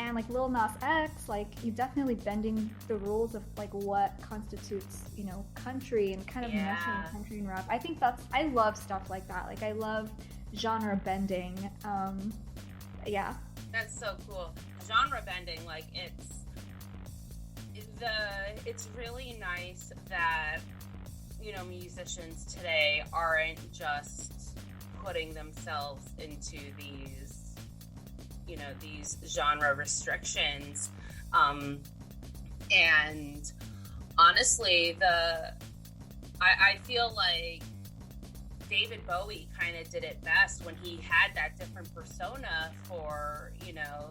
and like Lil Nas X, like you're definitely bending the rules of like what constitutes, you know, country, and kind of meshing country and rap. I think I love stuff like that. Like I love genre bending. Yeah. That's so cool. Genre bending, like it's really nice that, you know, musicians today aren't just putting themselves into these, you know, these genre restrictions. And honestly, I feel like David Bowie kind of did it best when he had that different persona for, you know,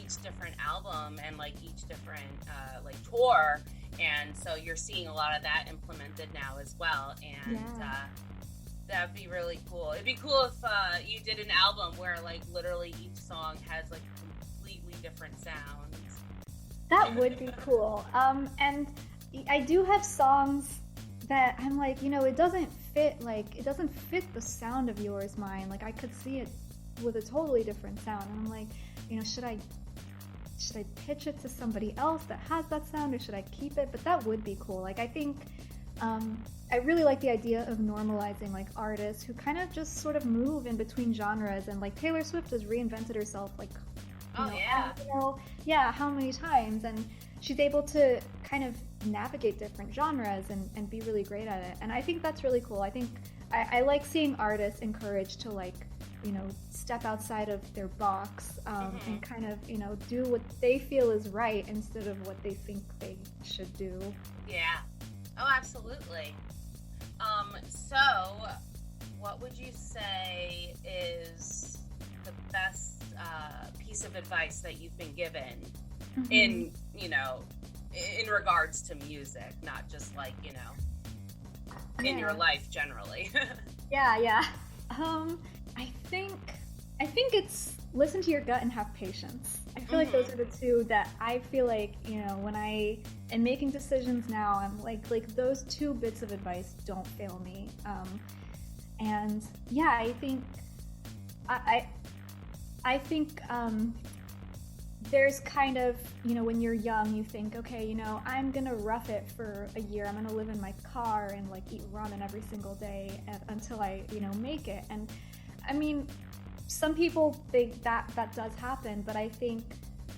each different album and like each different like tour. And so you're seeing a lot of that implemented now as well. And that'd be really cool. It'd be cool if you did an album where like literally each song has like completely different sounds. That would be cool. And I do have songs that I'm like, you know, it doesn't fit the sound of Yours Mine. Like I could see it with a totally different sound. And I'm like, you know, should I pitch it to somebody else that has that sound, or should I keep it? But that would be cool. Like I think I really like the idea of normalizing like artists who kind of just sort of move in between genres, and like Taylor Swift has reinvented herself like how many times, and she's able to kind of navigate different genres and be really great at it. And I think that's really cool. I think I like seeing artists encouraged to like, you know, step outside of their box and kind of, you know, do what they feel is right instead of what they think they should do. Yeah. Oh, absolutely. So what would you say is the best piece of advice that you've been given in, you know, in regards to music, not just like, you know, in your life generally? Yeah. I think it's listen to your gut and have patience. I feel like those are the two that I feel like, you know, when I am making decisions now, I'm like those two bits of advice don't fail me. And yeah, I think there's kind of, you know, when you're young, you think, okay, you know, I'm gonna rough it for a year. I'm gonna live in my car and like eat ramen every single day until I, you know, make it. And I mean, some people think that does happen, but I think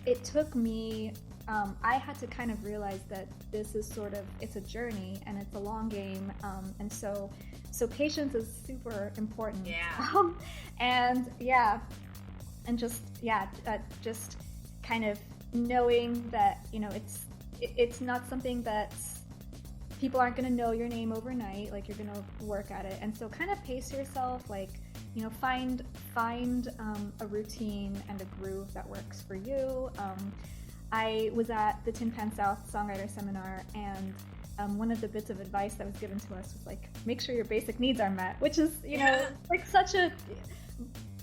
it took me, I had to kind of realize that this is sort of, it's a journey and it's a long game. And so patience is super important. Yeah. And just kind of knowing that, you know, it's not something that people aren't going to know your name overnight. Like you're going to work at it. And so kind of pace yourself, like, you know, find a routine and a groove that works for you. I was at the Tin Pan South Songwriter Seminar, and one of the bits of advice that was given to us was like, make sure your basic needs are met, which is, you know, like such a,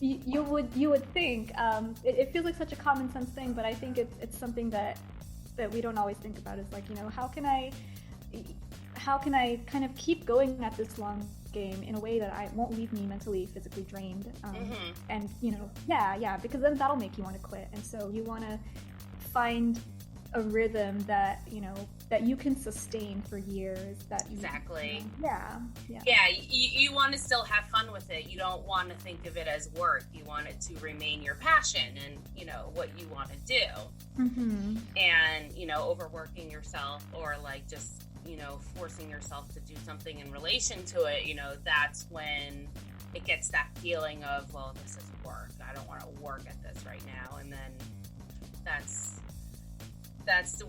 you would think, it feels like such a common sense thing, but I think it's something that we don't always think about, is like, you know, how can I kind of keep going at this long game in a way that I won't leave me mentally, physically drained, and, you know, because then that'll make you want to quit. And so you want to find a rhythm that, you know, that you can sustain for years. Exactly. You want to still have fun with it. You don't want to think of it as work. You want it to remain your passion and, you know, what you want to do. And, you know, overworking yourself or like just, you know, forcing yourself to do something in relation to it, you know, that's when it gets that feeling of, well, this is work. I don't want to work at this right now. And then that's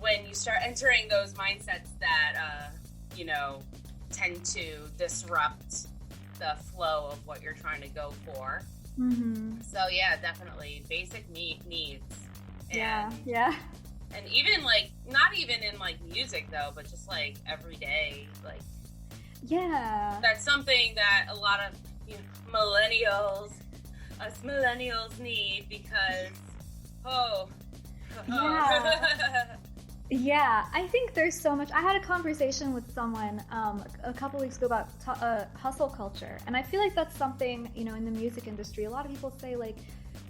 when you start entering those mindsets that, you know, tend to disrupt the flow of what you're trying to go for. So yeah, definitely basic needs. And, and even like, not even in like music though, but just like everyday, like, that's something that a lot of, you know, us millennials need, because I think there's so much. I had a conversation with someone a couple weeks ago about hustle culture, and I feel like that's something, you know, in the music industry, a lot of people say like,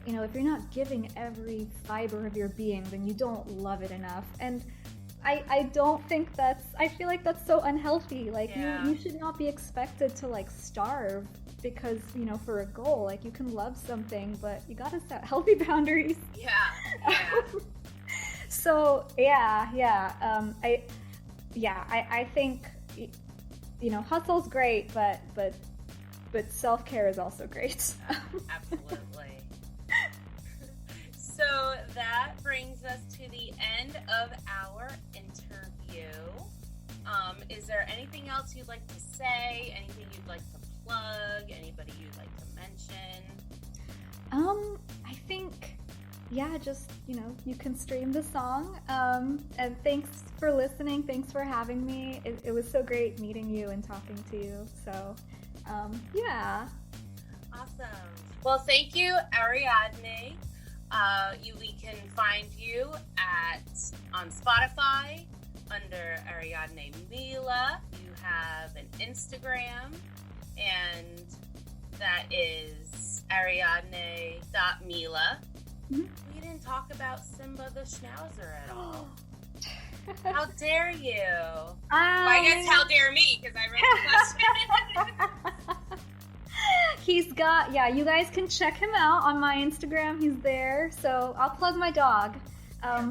if you're not giving every fiber of your being, then you don't love it enough. And I don't think I feel like that's so unhealthy. Like, you should not be expected to like starve because, for a goal. Like, you can love something, but you gotta set healthy boundaries. Yeah. So I think, hustle's great, but self-care is also great. Absolutely. So that brings us to the end of our interview. Is there anything else you'd like to say? Anything you'd like to plug? Anybody you'd like to mention? I think, just, you can stream the song. And thanks for listening. Thanks for having me. It was so great meeting you and talking to you. So, Awesome. Well, thank you, Ariadne. We can find you on Spotify under Ariadne Mila. You have an Instagram, and that is ariadne.mila. Mm-hmm. We didn't talk about Simba the Schnauzer at all. How dare you? Well, I guess how dare me, because I read the question. He's got, you guys can check him out on my Instagram. He's there. So I'll plug my dog.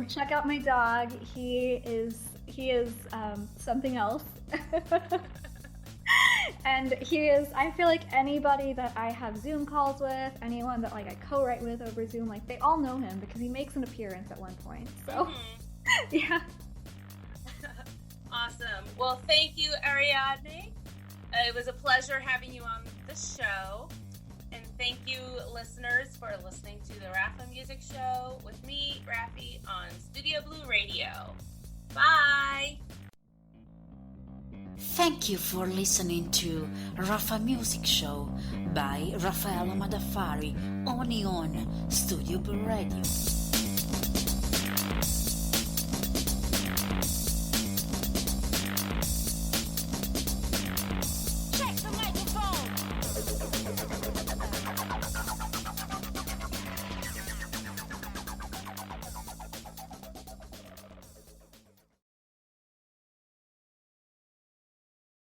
Check out my dog. He is something else. And I feel like anybody that I have Zoom calls with, anyone that like I co-write with over Zoom, like they all know him because he makes an appearance at one point. So, yeah. Awesome. Well, thank you, Ariadne. It was a pleasure having you on the show. And thank you, listeners, for listening to the Raffa Music Show with me, Raffy, on Studio Blue Radio. Bye! Thank you for listening to Raffa Music Show by Raffaela Madaffari, only on Studio Blue Radio.